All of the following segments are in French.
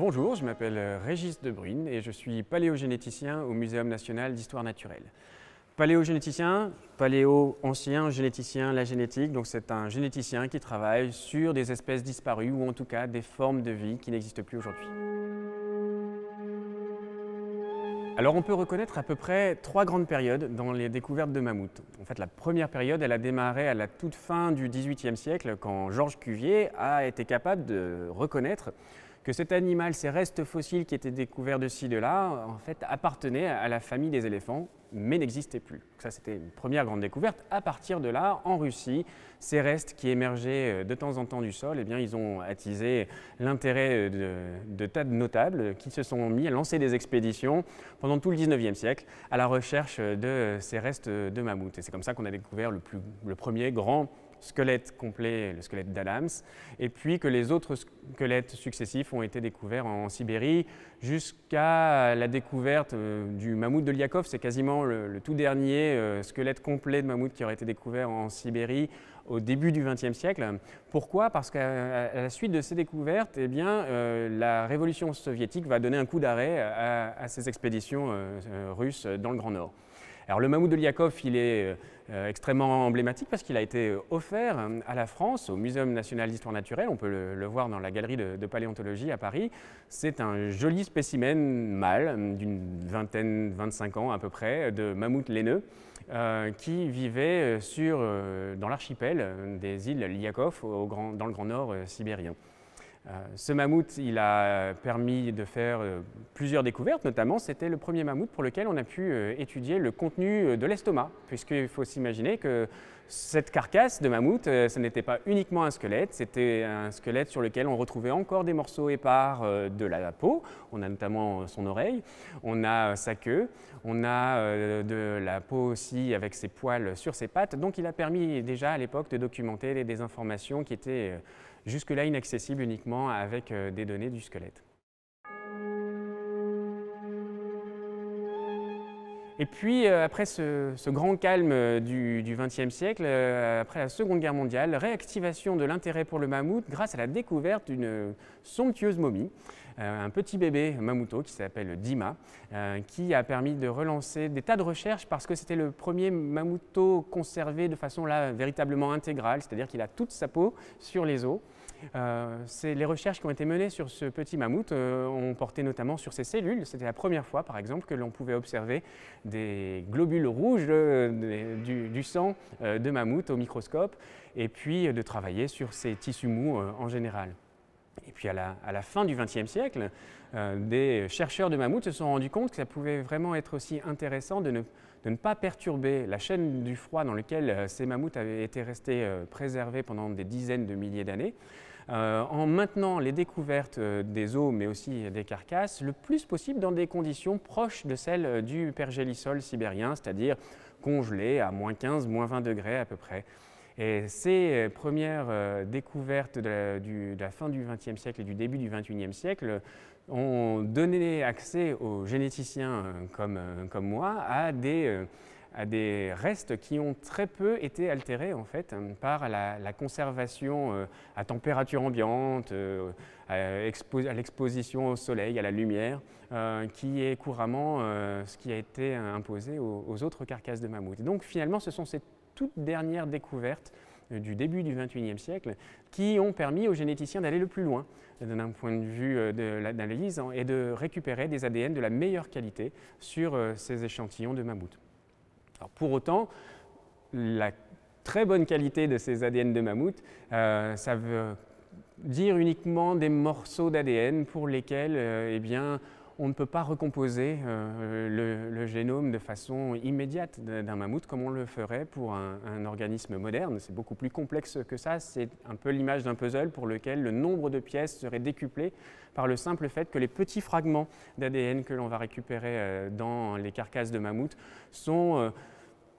Bonjour, je m'appelle Régis Debruyne et je suis paléogénéticien au Muséum national d'histoire naturelle. Paléogénéticien, paléo ancien, généticien, la génétique, donc c'est un généticien qui travaille sur des espèces disparues ou en tout cas des formes de vie qui n'existent plus aujourd'hui. Alors on peut reconnaître à peu près 3 grandes périodes dans les découvertes de mammouths. En fait, la première période, elle a démarré à la toute fin du XVIIIe siècle quand Georges Cuvier a été capable de reconnaître que cet animal, ces restes fossiles qui étaient découverts de ci, de là, en fait, appartenaient à la famille des éléphants, mais n'existaient plus. Ça, c'était une première grande découverte. À partir de là, en Russie, ces restes qui émergeaient de temps en temps du sol, eh bien, ils ont attisé l'intérêt de tas de notables qui se sont mis à lancer des expéditions pendant tout le XIXe siècle à la recherche de ces restes de mammouths. Et c'est comme ça qu'on a découvert le premier grand squelette complet, le squelette d'Adams, et puis que les autres squelettes successifs ont été découverts en Sibérie jusqu'à la découverte du mammouth de Liakov. C'est quasiment le tout dernier squelette complet de mammouth qui aurait été découvert en Sibérie au début du XXe siècle. Pourquoi? Parce qu'à la suite de ces découvertes, eh bien, la révolution soviétique va donner un coup d'arrêt à ces expéditions russes dans le Grand Nord. Alors le mammouth de Liakov, il est extrêmement emblématique parce qu'il a été offert à la France, au Muséum national d'histoire naturelle. On peut le voir dans la galerie de paléontologie à Paris. C'est un joli spécimen mâle d'une vingtaine, 25 ans à peu près, de mammouth laineux qui vivait dans l'archipel des îles Liakov dans le Grand Nord sibérien. Ce mammouth, il a permis de faire plusieurs découvertes, notamment c'était le premier mammouth pour lequel on a pu étudier le contenu de l'estomac, puisqu'il faut s'imaginer que cette carcasse de mammouth, ce n'était pas uniquement un squelette, c'était un squelette sur lequel on retrouvait encore des morceaux épars de la peau. On a notamment son oreille, on a sa queue, on a de la peau aussi avec ses poils sur ses pattes. Donc il a permis déjà à l'époque de documenter des informations qui étaient jusque-là inaccessibles uniquement avec des données du squelette. Et puis, après ce grand calme du XXe siècle, après la Seconde Guerre mondiale, réactivation de l'intérêt pour le mammouth grâce à la découverte d'une somptueuse momie, un petit bébé mammouthot qui s'appelle Dima, qui a permis de relancer des tas de recherches parce que c'était le premier mammouthot conservé de façon là véritablement intégrale, c'est-à-dire qu'il a toute sa peau sur les os. Les recherches qui ont été menées sur ce petit mammouth ont porté notamment sur ses cellules. C'était la première fois, par exemple, que l'on pouvait observer des globules rouges du sang de mammouth au microscope et puis de travailler sur ses tissus mous en général. Et puis à la fin du XXe siècle, des chercheurs de mammouth se sont rendus compte que ça pouvait vraiment être aussi intéressant de ne pas perturber la chaîne du froid dans laquelle ces mammouths avaient été restés préservés pendant des dizaines de milliers d'années, en maintenant les découvertes des os mais aussi des carcasses le plus possible dans des conditions proches de celles du pergélisol sibérien, c'est-à-dire congelées à moins 15, moins 20 degrés à peu près. Et ces premières découvertes de la fin du XXe siècle et du début du XXIe siècle ont donné accès aux généticiens comme moi à des restes qui ont très peu été altérés en fait par la conservation à température ambiante, à l'exposition au soleil, à la lumière, qui est couramment ce qui a été imposé aux autres carcasses de mammouth. Et donc finalement ce sont ces toutes dernières découvertes du début du XXIe siècle qui ont permis aux généticiens d'aller le plus loin d'un point de vue de l'analyse et de récupérer des ADN de la meilleure qualité sur ces échantillons de mammouth. Alors pour autant, la très bonne qualité de ces ADN de mammouth, ça veut dire uniquement des morceaux d'ADN pour lesquels eh bien, on ne peut pas recomposer le génome de façon immédiate d'un mammouth comme on le ferait pour un organisme moderne. C'est beaucoup plus complexe que ça. C'est un peu l'image d'un puzzle pour lequel le nombre de pièces serait décuplé par le simple fait que les petits fragments d'ADN que l'on va récupérer dans les carcasses de mammouth sont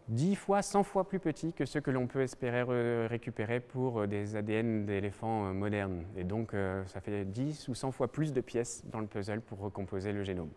10 fois, 100 fois plus petits que ceux que l'on peut espérer récupérer pour des ADN d'éléphants modernes. Et donc, ça fait 10 ou 100 fois plus de pièces dans le puzzle pour recomposer le génome.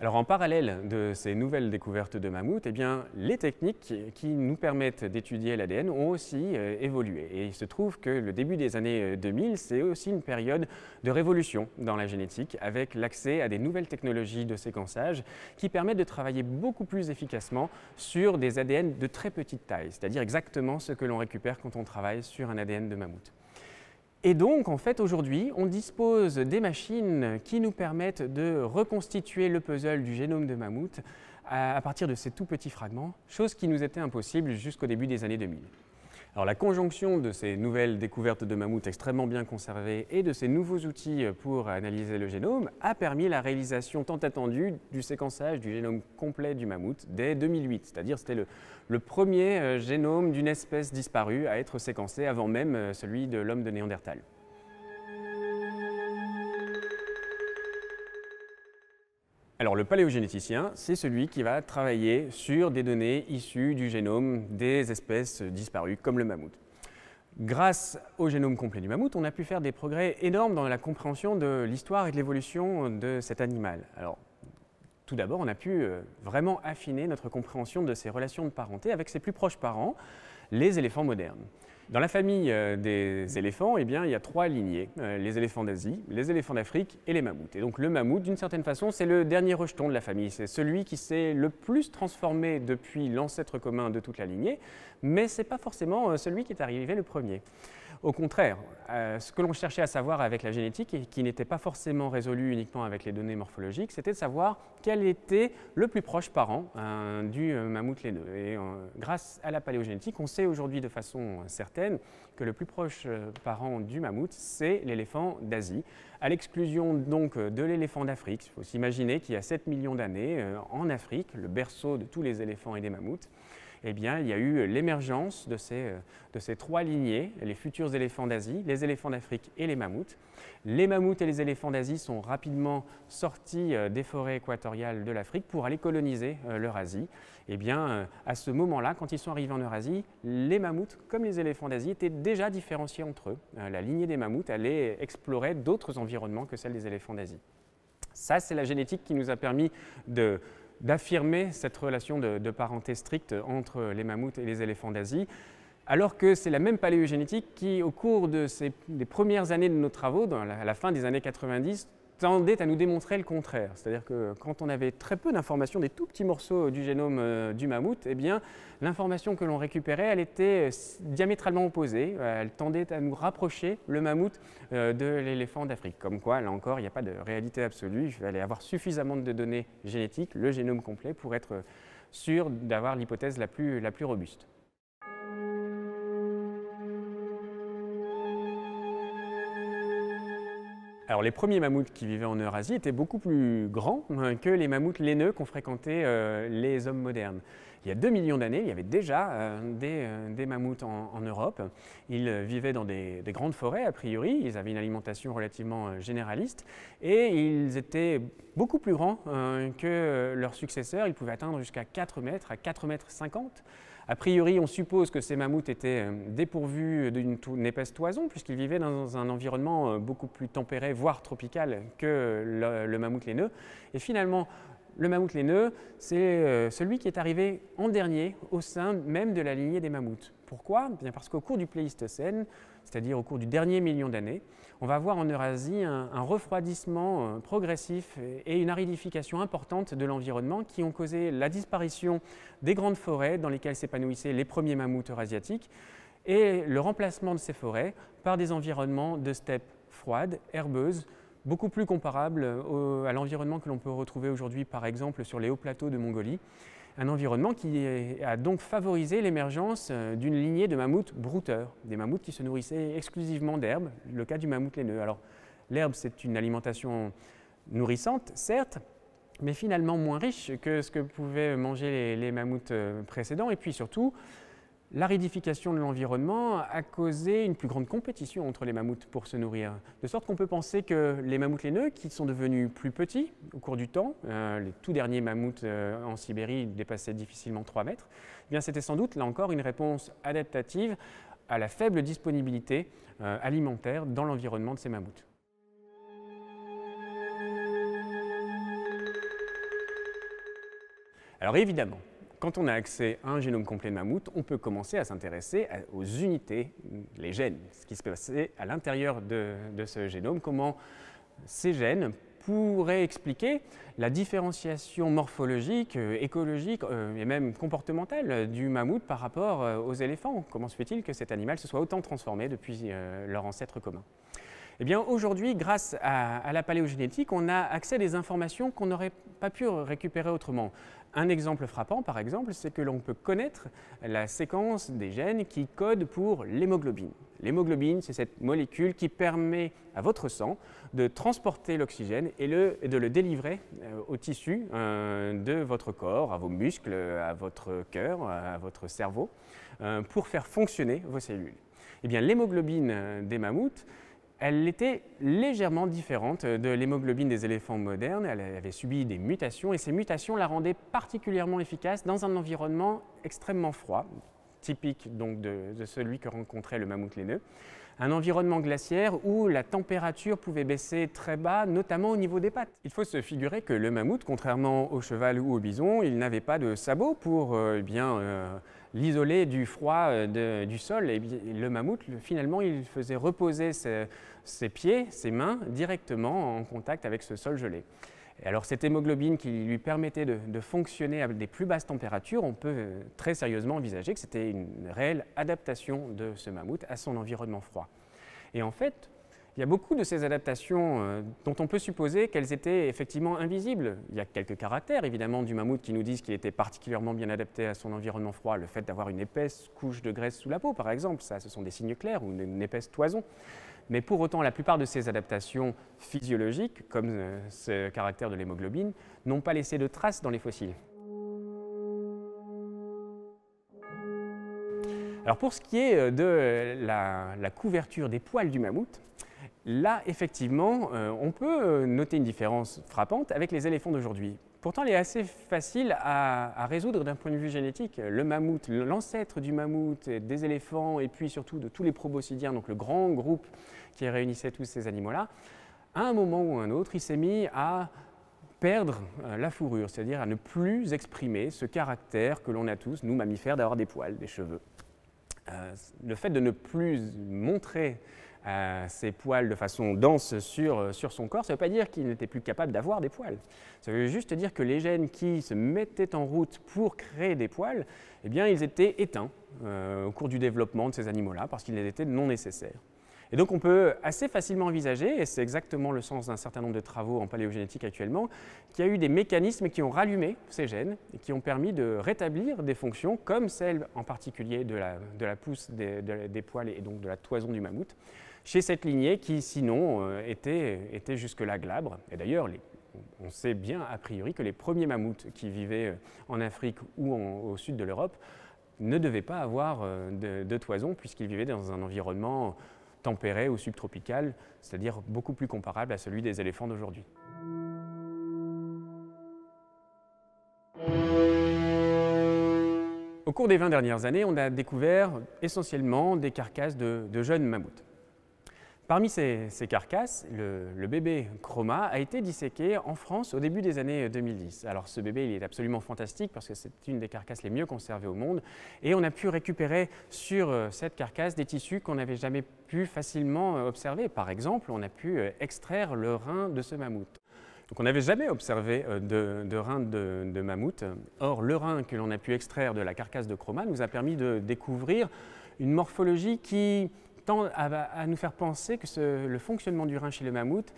Alors en parallèle de ces nouvelles découvertes de mammouths, eh bien, les techniques qui nous permettent d'étudier l'ADN ont aussi évolué. Et il se trouve que le début des années 2000, c'est aussi une période de révolution dans la génétique, avec l'accès à des nouvelles technologies de séquençage qui permettent de travailler beaucoup plus efficacement sur des ADN de très petite taille, c'est-à-dire exactement ce que l'on récupère quand on travaille sur un ADN de mammouth. Et donc, en fait, aujourd'hui, on dispose des machines qui nous permettent de reconstituer le puzzle du génome de mammouth à partir de ces tout petits fragments, chose qui nous était impossible jusqu'au début des années 2000. Alors, la conjonction de ces nouvelles découvertes de mammouths extrêmement bien conservées et de ces nouveaux outils pour analyser le génome a permis la réalisation tant attendue du séquençage du génome complet du mammouth dès 2008, c'est-à-dire c'était le premier génome d'une espèce disparue à être séquencé avant même celui de l'homme de Néandertal. Alors le paléogénéticien, c'est celui qui va travailler sur des données issues du génome des espèces disparues, comme le mammouth. Grâce au génome complet du mammouth, on a pu faire des progrès énormes dans la compréhension de l'histoire et de l'évolution de cet animal. Alors, tout d'abord, on a pu vraiment affiner notre compréhension de ses relations de parenté avec ses plus proches parents, les éléphants modernes. Dans la famille des éléphants, eh bien, il y a 3 lignées, les éléphants d'Asie, les éléphants d'Afrique et les mammouths. Et donc le mammouth, d'une certaine façon, c'est le dernier rejeton de la famille. C'est celui qui s'est le plus transformé depuis l'ancêtre commun de toute la lignée, mais ce n'est pas forcément celui qui est arrivé le premier. Au contraire, ce que l'on cherchait à savoir avec la génétique et qui n'était pas forcément résolu uniquement avec les données morphologiques, c'était de savoir quel était le plus proche parent du mammouth laineux. Et grâce à la paléogénétique, on sait aujourd'hui de façon certaine que le plus proche parent du mammouth, c'est l'éléphant d'Asie, à l'exclusion donc de l'éléphant d'Afrique. Il faut s'imaginer qu'il y a 7 millions d'années, en Afrique, le berceau de tous les éléphants et des mammouths, eh bien, il y a eu l'émergence de ces 3 lignées, les futurs éléphants d'Asie, les éléphants d'Afrique et les mammouths. Les mammouths et les éléphants d'Asie sont rapidement sortis des forêts équatoriales de l'Afrique pour aller coloniser l'Eurasie. Eh bien, à ce moment-là, quand ils sont arrivés en Eurasie, les mammouths, comme les éléphants d'Asie, étaient déjà différenciés entre eux. La lignée des mammouths allait explorer d'autres environnements que celle des éléphants d'Asie. Ça, c'est la génétique qui nous a permis d'affirmer cette relation de parenté stricte entre les mammouths et les éléphants d'Asie, alors que c'est la même paléogénétique qui, au cours des premières années de nos travaux, à la fin des années 90, tendait à nous démontrer le contraire. C'est-à-dire que quand on avait très peu d'informations, des tout petits morceaux du génome du mammouth, eh bien, l'information que l'on récupérait, elle était diamétralement opposée. Elle tendait à nous rapprocher le mammouth de l'éléphant d'Afrique. Comme quoi, là encore, il n'y a pas de réalité absolue. Il fallait avoir suffisamment de données génétiques, le génome complet, pour être sûr d'avoir l'hypothèse la plus robuste. Alors les premiers mammouths qui vivaient en Eurasie étaient beaucoup plus grands que les mammouths laineux qu'ont fréquenté les hommes modernes. Il y a 2 millions d'années, il y avait déjà des mammouths en Europe. Ils vivaient dans des grandes forêts a priori, ils avaient une alimentation relativement généraliste et ils étaient beaucoup plus grands que leurs successeurs. Ils pouvaient atteindre jusqu'à 4 mètres, à 4,50 mètres. A priori, on suppose que ces mammouths étaient dépourvus d'une épaisse toison, puisqu'ils vivaient dans un environnement beaucoup plus tempéré, voire tropical, que le mammouth laineux. Et finalement, le mammouth laineux, c'est celui qui est arrivé en dernier au sein même de la lignée des mammouths. Pourquoi? Bien parce qu'au cours du Pléistocène, c'est-à-dire au cours du dernier million d'années, on va voir en Eurasie un refroidissement progressif et une aridification importante de l'environnement qui ont causé la disparition des grandes forêts dans lesquelles s'épanouissaient les premiers mammouths eurasiatiques et le remplacement de ces forêts par des environnements de steppes froides, herbeuses, beaucoup plus comparables à l'environnement que l'on peut retrouver aujourd'hui par exemple sur les hauts plateaux de Mongolie. Un environnement qui a donc favorisé l'émergence d'une lignée de mammouths brouteurs, des mammouths qui se nourrissaient exclusivement d'herbes, le cas du mammouth laineux. Alors l'herbe, c'est une alimentation nourrissante, certes, mais finalement moins riche que ce que pouvaient manger les mammouths précédents. Et puis surtout, l'aridification de l'environnement a causé une plus grande compétition entre les mammouths pour se nourrir, de sorte qu'on peut penser que les mammouths laineux, qui sont devenus plus petits au cours du temps, les tout derniers mammouths en Sibérie dépassaient difficilement 3 mètres, eh bien c'était sans doute là encore une réponse adaptative à la faible disponibilité alimentaire dans l'environnement de ces mammouths. Alors évidemment, quand on a accès à un génome complet de mammouth, on peut commencer à s'intéresser aux unités, les gènes, ce qui se passait à l'intérieur de ce génome, comment ces gènes pourraient expliquer la différenciation morphologique, écologique et même comportementale du mammouth par rapport aux éléphants. Comment se fait-il que cet animal se soit autant transformé depuis leur ancêtre commun? Eh bien, aujourd'hui, grâce à la paléogénétique, on a accès à des informations qu'on n'aurait pas pu récupérer autrement. Un exemple frappant, par exemple, c'est que l'on peut connaître la séquence des gènes qui codent pour l'hémoglobine. L'hémoglobine, c'est cette molécule qui permet à votre sang de transporter l'oxygène et de le délivrer aux tissus de votre corps, à vos muscles, à votre cœur, à votre cerveau, pour faire fonctionner vos cellules. Eh bien, l'hémoglobine des mammouths, elle était légèrement différente de l'hémoglobine des éléphants modernes. Elle avait subi des mutations et ces mutations la rendaient particulièrement efficace dans un environnement extrêmement froid, typique donc de celui que rencontrait le mammouth laineux. Un environnement glaciaire où la température pouvait baisser très bas, notamment au niveau des pattes. Il faut se figurer que le mammouth, contrairement au cheval ou au bison, il n'avait pas de sabots pour l'isoler du froid du sol. Et le mammouth, finalement, il faisait reposer ses pieds, ses mains directement en contact avec ce sol gelé. Et alors cette hémoglobine qui lui permettait de fonctionner à des plus basses températures, on peut très sérieusement envisager que c'était une réelle adaptation de ce mammouth à son environnement froid. Et en fait, il y a beaucoup de ces adaptations dont on peut supposer qu'elles étaient effectivement invisibles. Il y a quelques caractères évidemment du mammouth qui nous disent qu'il était particulièrement bien adapté à son environnement froid. Le fait d'avoir une épaisse couche de graisse sous la peau par exemple, ça ce sont des signes clairs, ou une épaisse toison. Mais pour autant, la plupart de ces adaptations physiologiques, comme ce caractère de l'hémoglobine, n'ont pas laissé de traces dans les fossiles. Alors pour ce qui est de la couverture des poils du mammouth, là, effectivement, on peut noter une différence frappante avec les éléphants d'aujourd'hui. Pourtant, elle est assez facile à résoudre d'un point de vue génétique. Le mammouth, l'ancêtre du mammouth, des éléphants et puis surtout de tous les proboscidiens, donc le grand groupe qui réunissait tous ces animaux-là, à un moment ou un autre, il s'est mis à perdre la fourrure, c'est-à-dire à ne plus exprimer ce caractère que l'on a tous, nous mammifères, d'avoir des poils, des cheveux. Le fait de ne plus montrer ses poils de façon dense sur son corps, ça ne veut pas dire qu'il n'était plus capable d'avoir des poils. Ça veut juste dire que les gènes qui se mettaient en route pour créer des poils, eh bien, ils étaient éteints au cours du développement de ces animaux-là parce qu'ils étaient non nécessaires. Et donc on peut assez facilement envisager, et c'est exactement le sens d'un certain nombre de travaux en paléogénétique actuellement, qu'il y a eu des mécanismes qui ont rallumé ces gènes et qui ont permis de rétablir des fonctions comme celle en particulier de la pousse des poils et donc de la toison du mammouth, chez cette lignée qui sinon était jusque-là glabre. Et d'ailleurs, on sait bien a priori que les premiers mammouths qui vivaient en Afrique ou au sud de l'Europe ne devaient pas avoir de toison puisqu'ils vivaient dans un environnement tempéré ou subtropical, c'est-à-dire beaucoup plus comparable à celui des éléphants d'aujourd'hui. Au cours des 20 dernières années, on a découvert essentiellement des carcasses de jeunes mammouths. Parmi ces carcasses, le bébé Chroma a été disséqué en France au début des années 2010. Alors ce bébé, il est absolument fantastique parce que c'est une des carcasses les mieux conservées au monde et on a pu récupérer sur cette carcasse des tissus qu'on n'avait jamais pu facilement observer. Par exemple, on a pu extraire le rein de ce mammouth. Donc on n'avait jamais observé de rein de mammouth. Or, le rein que l'on a pu extraire de la carcasse de Chroma nous a permis de découvrir une morphologie qui tend à nous faire penser que le fonctionnement du rein chez le mammouth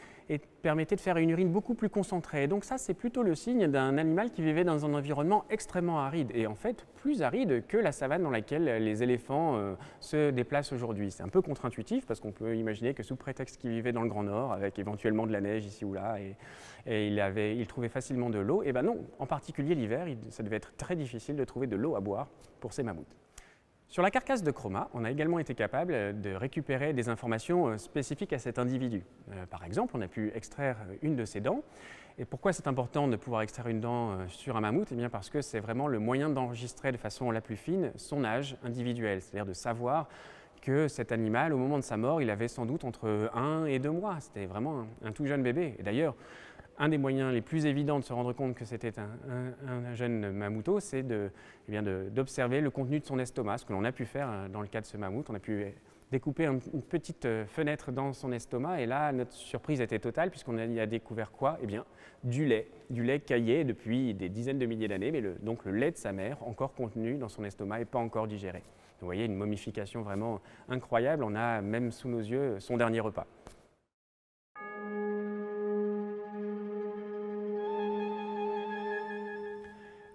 permettait de faire une urine beaucoup plus concentrée. Et donc ça, c'est plutôt le signe d'un animal qui vivait dans un environnement extrêmement aride, et en fait plus aride que la savane dans laquelle les éléphants se déplacent aujourd'hui. C'est un peu contre-intuitif parce qu'on peut imaginer que sous prétexte qu'il vivait dans le Grand Nord, avec éventuellement de la neige ici ou là, et il trouvait facilement de l'eau. Et bien non, en particulier l'hiver, ça devait être très difficile de trouver de l'eau à boire pour ces mammouths. Sur la carcasse de Chroma, on a également été capable de récupérer des informations spécifiques à cet individu. Par exemple, on a pu extraire une de ses dents. Et pourquoi c'est important de pouvoir extraire une dent sur un mammouth? Eh bien parce que c'est vraiment le moyen d'enregistrer de façon la plus fine son âge individuel, c'est-à-dire de savoir que cet animal, au moment de sa mort, il avait sans doute entre 1 et 2 mois. C'était vraiment un tout jeune bébé. Et d'ailleurs, un des moyens les plus évidents de se rendre compte que c'était un jeune mamouto, c'est d'observer le contenu de son estomac, ce que l'on a pu faire dans le cas de ce mammouth. On a pu découper une petite fenêtre dans son estomac et là, notre surprise était totale puisqu'on y a découvert quoi? Eh bien, du lait caillé depuis des dizaines de milliers d'années, mais donc le lait de sa mère encore contenu dans son estomac et pas encore digéré. Vous voyez, une momification vraiment incroyable. On a même sous nos yeux son dernier repas.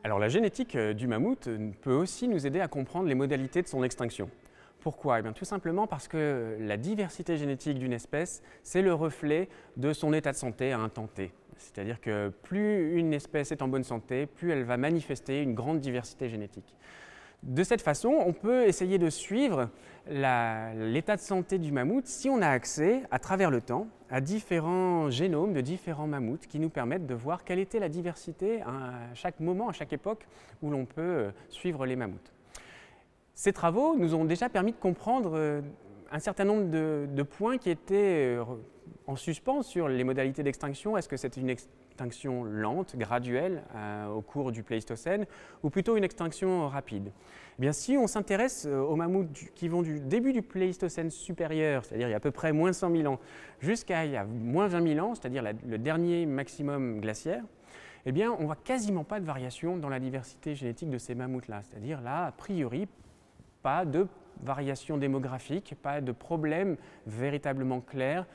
Alors la génétique du mammouth peut aussi nous aider à comprendre les modalités de son extinction. Pourquoi? Eh bien, tout simplement parce que la diversité génétique d'une espèce, c'est le reflet de son état de santé à un temps T. C'est-à-dire que plus une espèce est en bonne santé, plus elle va manifester une grande diversité génétique. De cette façon, on peut essayer de suivre l'état de santé du mammouth si on a accès, à travers le temps, à différents génomes de différents mammouths qui nous permettent de voir quelle était la diversité à chaque moment, à chaque époque où l'on peut suivre les mammouths. Ces travaux nous ont déjà permis de comprendre un certain nombre de points qui étaient en suspens sur les modalités d'extinction. Est-ce que c'était une extinction lente, graduelle, au cours du Pléistocène, ou plutôt une extinction rapide? Eh bien, si on s'intéresse aux mammouths qui vont du début du Pléistocène supérieur, c'est-à-dire il y a à peu près moins 100 000 ans, jusqu'à il y a moins 20 000 ans, c'est-à-dire le dernier maximum glaciaire, eh bien, on ne voit quasiment pas de variation dans la diversité génétique de ces mammouths-là. C'est-à-dire là, a priori, pas de variation démographique, pas de problème véritablement clair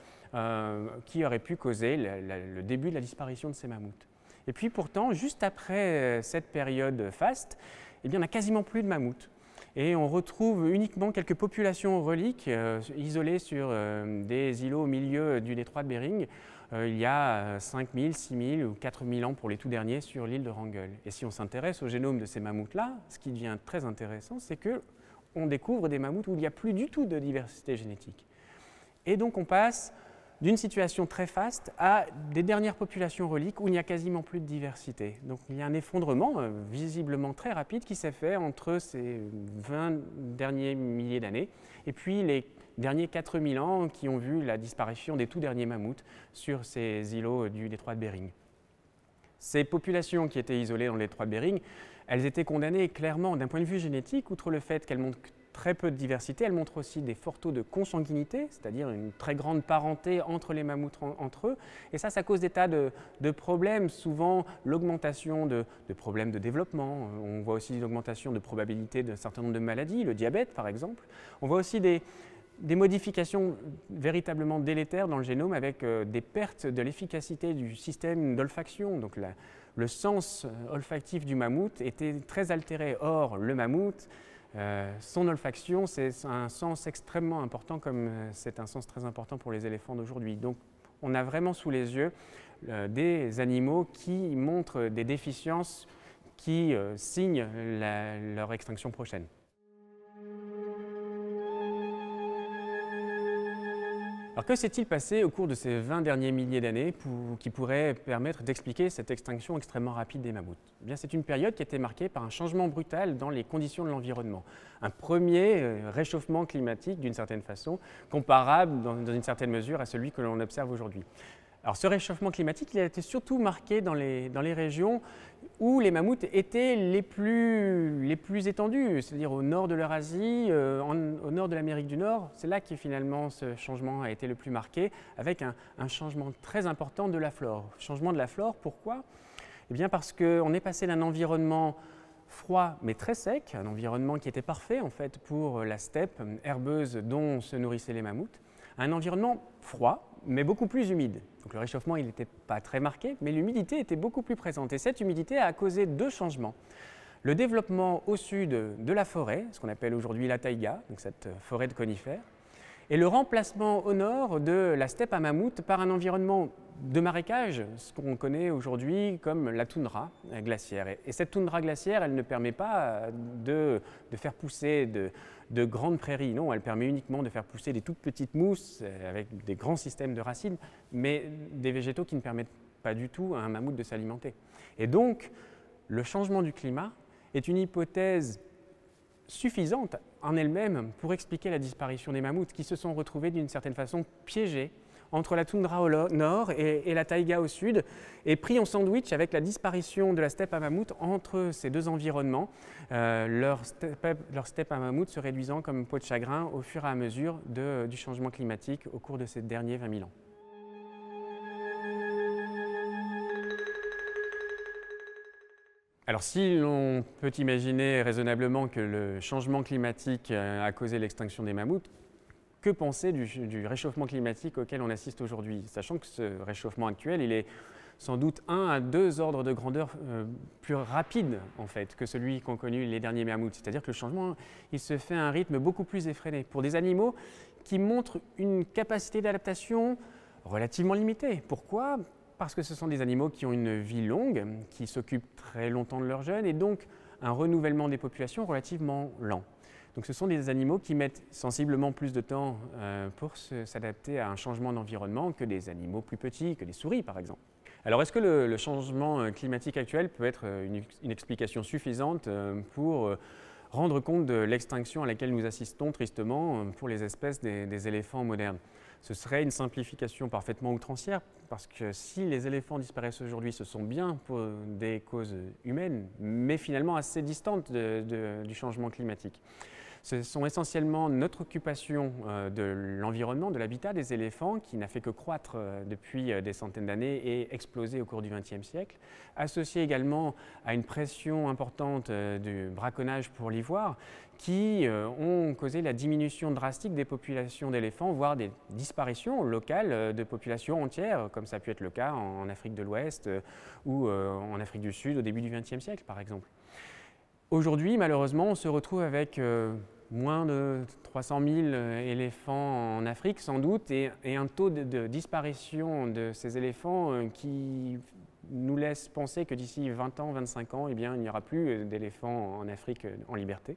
qui aurait pu causer le début de la disparition de ces mammouths. Et puis pourtant, juste après cette période faste, eh bien, on n'a quasiment plus de mammouths. Et on retrouve uniquement quelques populations reliques isolées sur des îlots au milieu du détroit de Bering. Il y a 5 000, 6 000 ou 4 000 ans pour les tout derniers sur l'île de Wrangel. Et si on s'intéresse au génome de ces mammouths-là, ce qui devient très intéressant, c'est qu'on découvre des mammouths où il n'y a plus du tout de diversité génétique. Et donc on passe d'une situation très faste à des dernières populations reliques où il n'y a quasiment plus de diversité. Donc il y a un effondrement visiblement très rapide qui s'est fait entre ces 20 derniers milliers d'années et puis les derniers 4000 ans qui ont vu la disparition des tout derniers mammouths sur ces îlots du détroit de Bering. Ces populations qui étaient isolées dans le détroit de Bering, elles étaient condamnées clairement d'un point de vue génétique, outre le fait qu'elles montrent très peu de diversité, elles montrent aussi des forts taux de consanguinité, c'est-à-dire une très grande parenté entre les mammouths entre eux. Et ça cause des tas de problèmes, souvent l'augmentation de problèmes de développement. On voit aussi l'augmentation de probabilité d'un certain nombre de maladies, le diabète par exemple. On voit aussi des modifications véritablement délétères dans le génome avec des pertes de l'efficacité du système d'olfaction. Donc le sens olfactif du mammouth était très altéré. Or, le mammouth, son olfaction, c'est un sens extrêmement important comme c'est un sens très important pour les éléphants d'aujourd'hui. Donc, on a vraiment sous les yeux des animaux qui montrent des déficiences qui signent leur extinction prochaine. Alors que s'est-il passé au cours de ces 20 derniers milliers d'années qui pourrait permettre d'expliquer cette extinction extrêmement rapide des mammouths? Eh bien, c'est une période qui a été marquée par un changement brutal dans les conditions de l'environnement. Un premier réchauffement climatique d'une certaine façon, comparable dans une certaine mesure à celui que l'on observe aujourd'hui. Alors ce réchauffement climatique, il a été surtout marqué dans les régions où les mammouths étaient les plus étendus, c'est-à-dire au nord de l'Eurasie, au nord de l'Amérique du Nord. C'est là que finalement ce changement a été le plus marqué, avec un changement très important de la flore. Changement de la flore, pourquoi? Eh bien parce qu'on est passé d'un environnement froid mais très sec, un environnement qui était parfait en fait pour la steppe herbeuse dont se nourrissaient les mammouths, à un environnement froid mais beaucoup plus humide. Donc le réchauffement il n'était pas très marqué, mais l'humidité était beaucoup plus présente. Et cette humidité a causé deux changements. Le développement au sud de la forêt, ce qu'on appelle aujourd'hui la taïga, donc cette forêt de conifères, et le remplacement au nord de la steppe à mammouth par un environnement de marécage, ce qu'on connaît aujourd'hui comme la toundra glaciaire. Et cette toundra glaciaire, elle ne permet pas de faire pousser de grandes prairies, non, elle permet uniquement de faire pousser des toutes petites mousses avec des grands systèmes de racines, mais des végétaux qui ne permettent pas du tout à un mammouth de s'alimenter. Et donc, le changement du climat est une hypothèse suffisante en elle-même pour expliquer la disparition des mammouths qui se sont retrouvés d'une certaine façon piégés entre la toundra au nord et la taïga au sud, et pris en sandwich avec la disparition de la steppe à mammouth entre ces deux environnements, leur steppe à mammouth se réduisant comme peau de chagrin au fur et à mesure du changement climatique au cours de ces derniers 20 000 ans. Alors si l'on peut imaginer raisonnablement que le changement climatique a causé l'extinction des mammouths, que penser du réchauffement climatique auquel on assiste aujourd'hui? Sachant que ce réchauffement actuel, il est sans doute 1 à 2 ordres de grandeur plus rapide en fait, que celui qu'ont connu les derniers mammouths. C'est-à-dire que le changement, il se fait à un rythme beaucoup plus effréné pour des animaux qui montrent une capacité d'adaptation relativement limitée. Pourquoi? Parce que ce sont des animaux qui ont une vie longue, qui s'occupent très longtemps de leurs jeunes et donc un renouvellement des populations relativement lent. Donc ce sont des animaux qui mettent sensiblement plus de temps pour s'adapter à un changement d'environnement que des animaux plus petits, que les souris par exemple. Alors est-ce que le changement climatique actuel peut être une explication suffisante pour rendre compte de l'extinction à laquelle nous assistons tristement pour les espèces des éléphants modernes? Ce serait une simplification parfaitement outrancière, parce que si les éléphants disparaissent aujourd'hui, ce sont bien pour des causes humaines, mais finalement assez distantes du changement climatique. Ce sont essentiellement notre occupation de l'environnement, de l'habitat des éléphants, qui n'a fait que croître depuis des centaines d'années et exploser au cours du XXe siècle, associé également à une pression importante du braconnage pour l'ivoire, qui ont causé la diminution drastique des populations d'éléphants, voire des disparitions locales de populations entières, comme ça a pu être le cas en Afrique de l'Ouest ou en Afrique du Sud au début du XXe siècle, par exemple. Aujourd'hui, malheureusement, on se retrouve avec moins de 300 000 éléphants en Afrique, sans doute, et un taux de disparition de ces éléphants qui nous laisse penser que d'ici 20 ans, 25 ans, eh bien, il n'y aura plus d'éléphants en Afrique en liberté.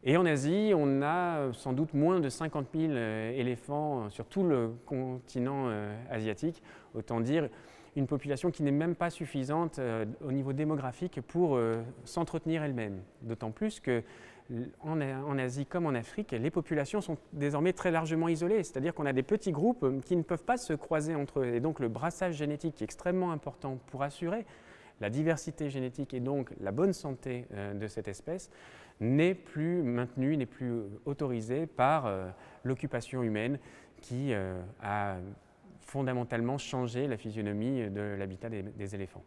Et en Asie, on a sans doute moins de 50 000 éléphants sur tout le continent asiatique, autant dire une population qui n'est même pas suffisante au niveau démographique pour s'entretenir elle-même. D'autant plus qu'en Asie comme en Afrique, les populations sont désormais très largement isolées, c'est-à-dire qu'on a des petits groupes qui ne peuvent pas se croiser entre eux. Et donc le brassage génétique qui est extrêmement important pour assurer la diversité génétique et donc la bonne santé de cette espèce n'est plus maintenu, n'est plus autorisé par l'occupation humaine qui a fondamentalement changé la physionomie de l'habitat des éléphants.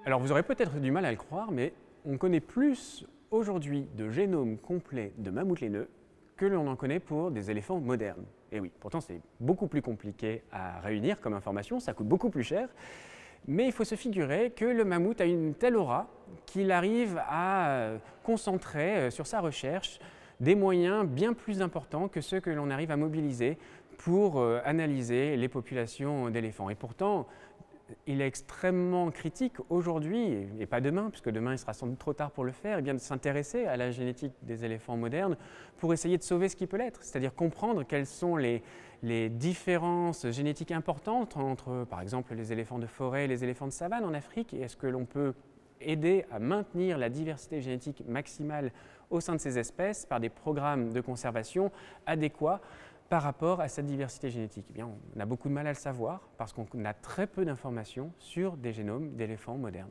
Alors vous aurez peut-être du mal à le croire, mais on connaît plus aujourd'hui de génomes complets de mammouths laineux que l'on en connaît pour des éléphants modernes. Et oui, pourtant c'est beaucoup plus compliqué à réunir comme information, ça coûte beaucoup plus cher, mais il faut se figurer que le mammouth a une telle aura qu'il arrive à concentrer sur sa recherche des moyens bien plus importants que ceux que l'on arrive à mobiliser pour analyser les populations d'éléphants. Et pourtant, il est extrêmement critique aujourd'hui, et pas demain, puisque demain il sera sans doute trop tard pour le faire, et bien de s'intéresser à la génétique des éléphants modernes pour essayer de sauver ce qui peut l'être, c'est-à-dire comprendre quelles sont les différences génétiques importantes entre, par exemple, les éléphants de forêt et les éléphants de savane en Afrique, et est-ce que l'on peut aider à maintenir la diversité génétique maximale au sein de ces espèces par des programmes de conservation adéquats par rapport à cette diversité génétique. Eh bien, on a beaucoup de mal à le savoir parce qu'on a très peu d'informations sur des génomes d'éléphants modernes.